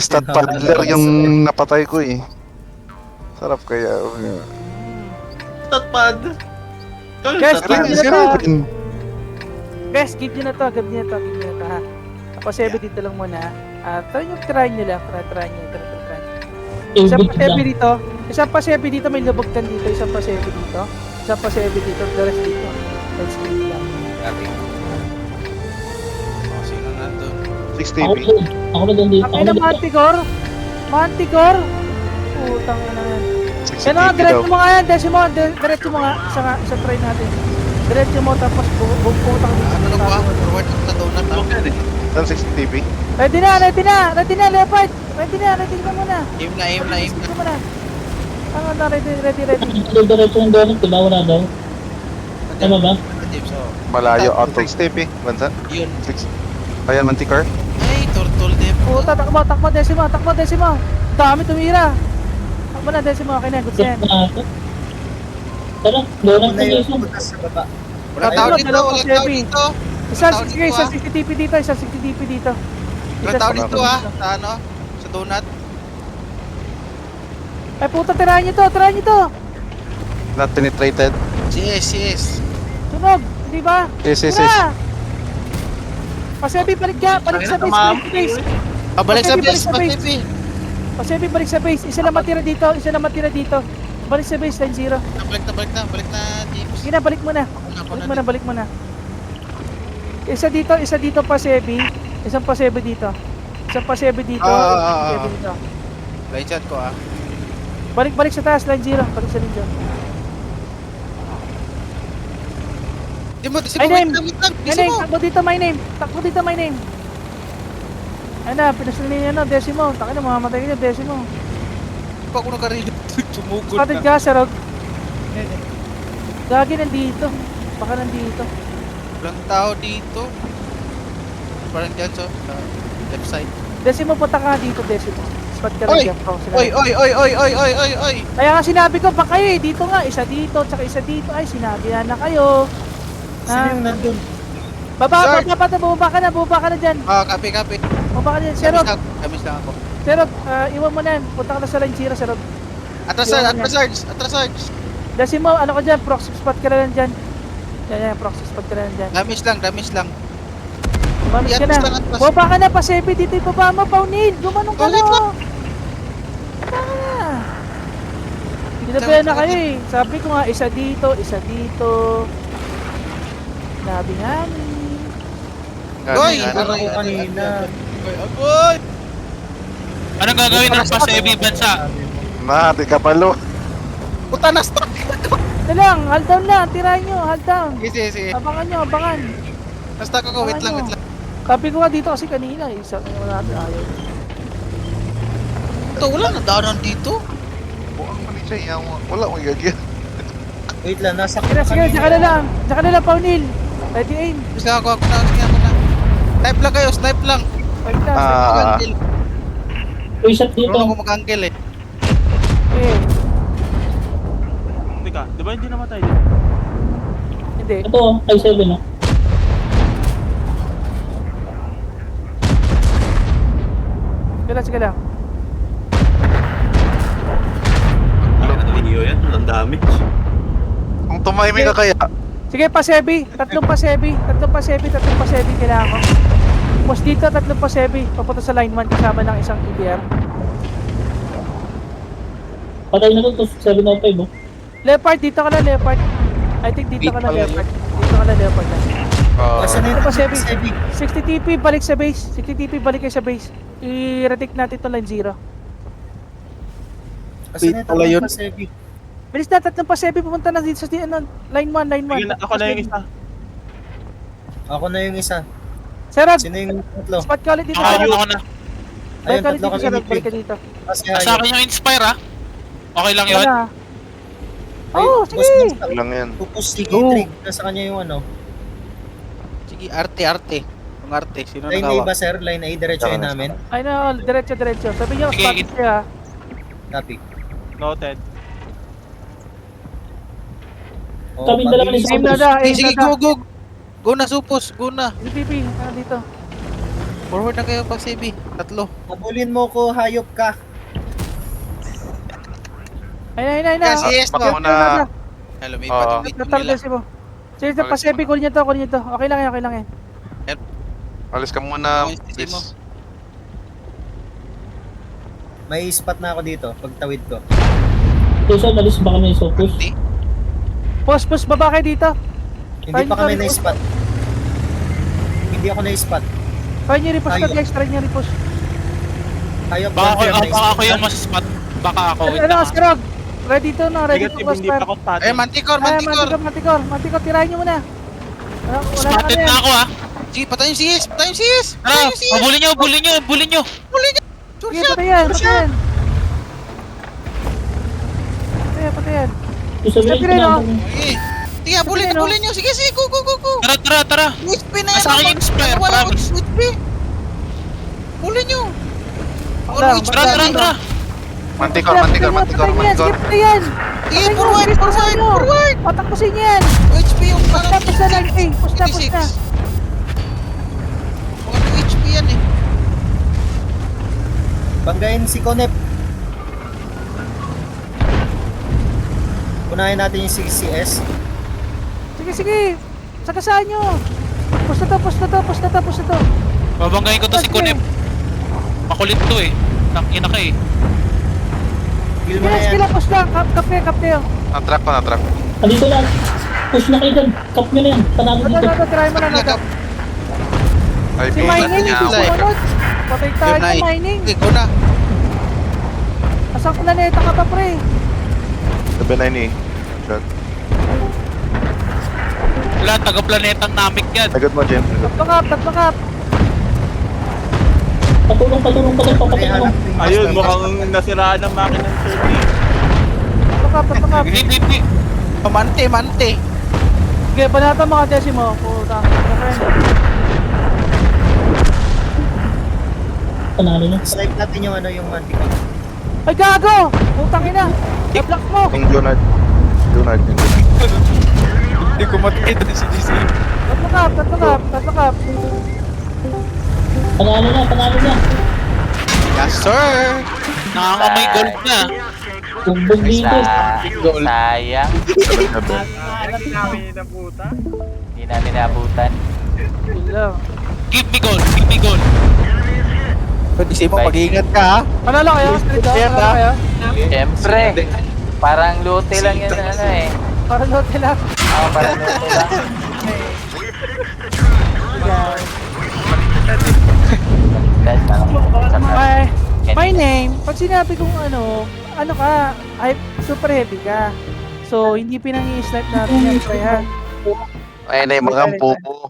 Stat paddler yung napatay ko eh. Sarap kaya. Tatpad. Guys, Pero give nyo na si to. Ruben. Guys, give nyo na to. Give nyo na to. Give nyo na to ha. Tapos 7 dito lang muna. Try nyo lang. Try nyo. Isang pa 7 dito. Isang pa 7 dito. May lubugtan dito. Isang pa 7 dito. Isang pa 7 dito. The rest dito. Let's go lang. Sino nandun? 6 Ako TP. doon. Ako na doon dito. Ay na Manticore. Manticore. Putang ina yan. 6 Yan o, TP daw. diretso mo nga yan. Decimo. Diretso mo nga. Isa try natin. Diretso mo tapos bubutang dito. Ano ba? Forward sa donut ako. Saan 6 TP? Ready na, Leopard. Ready na muna. Aim na. Sige mo na. Ano, ready. Diretso ng donut. Diba wala daw? Tama ba? James, oh. Malayo. 6 TP. Bansa? Yun. 6. Ayan, Manticore. Ay, turtle din. Puta, takbo, Decimo. Dami tumira. Takbo na, Decimo. Okay na, good yan. Tara, donut na Jason. Wala tao Tatlo, dito. dalawang Wala tao heavy. dito. Isang Wala tao dito, 60 TP dito, isang 60 TP dito. Wala tao dito sa ano? Sa donut. Ay puta, tirahan nyo to. Not penetrated. Yes. Tunog, di ba? Yes. Tira! Pasebi, balik sa base. Pabalik sa Okay, base. balik sa base. Pasebi, balik sa base. Isa lang matira dito. Balik sa base, line 0. Balik na, James. Sige na, balik mo na. Balik mo na. Isa dito pasebi. Isang pasebi dito. Isang pasebi dito. Pasebi dito. Line shot ko ah. Balik sa taas, line 0. Balik sa line 0. Di mo, My name. Di mo. Takbo dito, my name. Ay na, pinasunod niya Decimo. Taka na, mamamatay ka niya, Decimo. Pa ako nakarino. Sumugod Kapatid na. ka, Sarog. Gagi nandito. Baka nandito. Walang tao dito. Parang dyan so, left side. Decimo, punta ka dito, Decimo. Spot ka lang Oy! dyan. Oy! Kaya nga sinabi ko, pa kayo eh. Dito nga, isa dito, tsaka isa dito. Ay, sinabi na kayo. Sino yung nandun? Baba ka na dyan. Copy. Baba ka na dyan. Serog, Kamis lang ako. iwan mo na yan. Punta ka na sa line 0, Serog. Atras. Decimo, ano ka dyan? Proxy spot ka na lang dyan. Yan, proxy spot ka na lang dyan. Damis lang. Mamis ka Atras na. lang, atras. Baba ka na, pasepi. Dito yung baba mo, Paunil. Gumanong ka Ulit na. lang. Baba ka na. Pinabayan na kayo eh. Sabi ko nga, isa dito. Sabi namin. Goy! Ano ko kanina? Agoy! Anong gagawin ng Pasebi bansa? Di ka palo. Puta na stuck! Ito lang, hold down lang. Tirahin nyo, hold down. Sige. Abangan. Na-stuck ako, wait lang. Sabi ko nga dito kasi kanina eh. Sabi ko natin ayaw. Ito, wala na daanan dito. Buang pa ni siya. Wala mo gagyan. Wait lang, nasa Sige, tsaka na lang. Tsaka na lang, Paunil. Ready aim. Sige ako na. Snipe lang kayo, snipe lang. Wait lang. Mag-angle. Uy, shot dito. Marunong ko mag-angle eh. Eh, Teka, di ba hindi namatay din? hindi. Ito, ay 7 oh. Sige lang. Iyo yan, ang dami. Kung tumiming ka kaya. Sige, pasebi. Tatlong pasebi kailangan ko. Tapos dito, tatlong pasebi. Papunta sa line 1 kasama ng isang EBR. Patay na to, 705 oh. Leopard, dito ka na, Leopard. I think dito ka na, Leopard. Asan na Ito yung pasebi. Sebi? 60 TP, balik sa base. 60 TP, balik kayo sa base. I-retake natin ito line 0. Asan na Pala yun. yung Sebi? Bilis na, tatlong pasebi. Pupunta na dito sa line 1. Ako na yung isa. Ako na yung isa. Serad, Sino yung tatlo? spot ka ulit dito. Ako na. Balik Ayun, ka ulit tatlo dito, kami Serad. ni Balik ka Pig. dito. Kasi Sa akin yung Inspire ah. Okay lang yun? Wala. Oo, sige. Lang yan. Pupus si Go. Trig. Nasa kanya yung ano. Sige, arte. Yung arte, sino Line A nagawa? ba sir? Line A, diretsoin namin. Ay na, diretso. Sabi niyo, Sige, spot siya. Copy. Noted. Oh, Kami dalawa ni Aim na da, aim Sige, na da. go. Go na, supos. Go na. PPP, ano dito? Forward na kayo pa CB. Tatlo. Habulin mo ko, hayop ka. Ayun na. Yes, yes, Baka no. muna. Hello, may Oo. patumit nila. Tatalgas mo. Sige, Tatalgas pa-sebi, mo. kunin nyo to. Okay lang yan. Alis ka muna, Ano yung sisi mo? please. May spot na ako dito, pagtawid ko. So, malis ba kami sa push? Hindi. Push, baba kayo dito. Hindi Ayun, pa kami sorry. na-spot. Hindi ako na-spot. Kaya nyo repush Ayun. to guys, try nyo repush. Hayop Baka ako, confirm, baka ako na-spot. yung masspot. Baka ako. wait Ano, lang, ah. Askarog? Ready to no, ready to Negative, cross hindi pa fire. ako spotted. Eh, Manticor, Ay, Manticor. Manticor, tirahin nyo muna. Wala Spotted na ako ah. Sige, patayin yung CS. Patayin yung CS. Tara, Patayin yung CS. bulin nyo. Sure Sige, shot. patayan. Patayan. So, sabihin ko Sabi rin, na oh. ako. Sige. Sige, bulin Patayin, nyo. Sige. Go. Tara. HP na yan. Nasa akin yung Inspire, Wala ako promise. HP. Bulin nyo. Wala, HP Tara. Mantikor. Skip na yan. Sige, forward. Patakpusin yan. HP yung parang Push na lang, eh. Push na. 86. Mga HP yan eh. Banggain si Konep. Unahin natin yung 6CS. Sige. Sagasaan nyo. Push na to. Babanggain ko to si Kunep. Makulit to eh. Tangina ka eh. Kill mo na Yes, yan. kila push lang. Kap kayo. Na-track ko. Andito na. Push na kayo dyan. Cup nyo na yan. Panalo dito. Try mo na. Ay, Si pinag Mining, niya si ako. Sumunod. Patay tayo Good night. ng Mining. Okay, go na. Asang planeta ka pa, pre? Sabi na ini. Wala, taga-planetang namik yan. Agad mo, Jem. Tatlo kap. Patulong ka doon. Papatay mo. Ayun, mukhang nasiraan ng makina ng 30. Tatlo kap. Hindi. Mante. Sige, banata mga Decimo. Puta. Panalo na. Snipe natin yung yung Manticore. Ay, gago! Putang ina. I-block mo. Yung Junard. Hindi ko makita si DC. Tatlo kap. Panalo na. Yes, sir. Nangangamay gold na. Bugbog dito. Sayang, Hindi namin nabuta. hindi namin naabutan. Yun lang. Give me gold. DC mo, mag-iingat ka ha. Panalo kayo? Panalo kayo? Siyempre, parang lote lang yan ano eh. Para lote lang. Parang lote lang. Dahil parang My name, pag sinabi kong ano ka, ay super heavy ka. So, hindi pinang-i-snipe natin yan, kaya Ay, na yung mga pupo.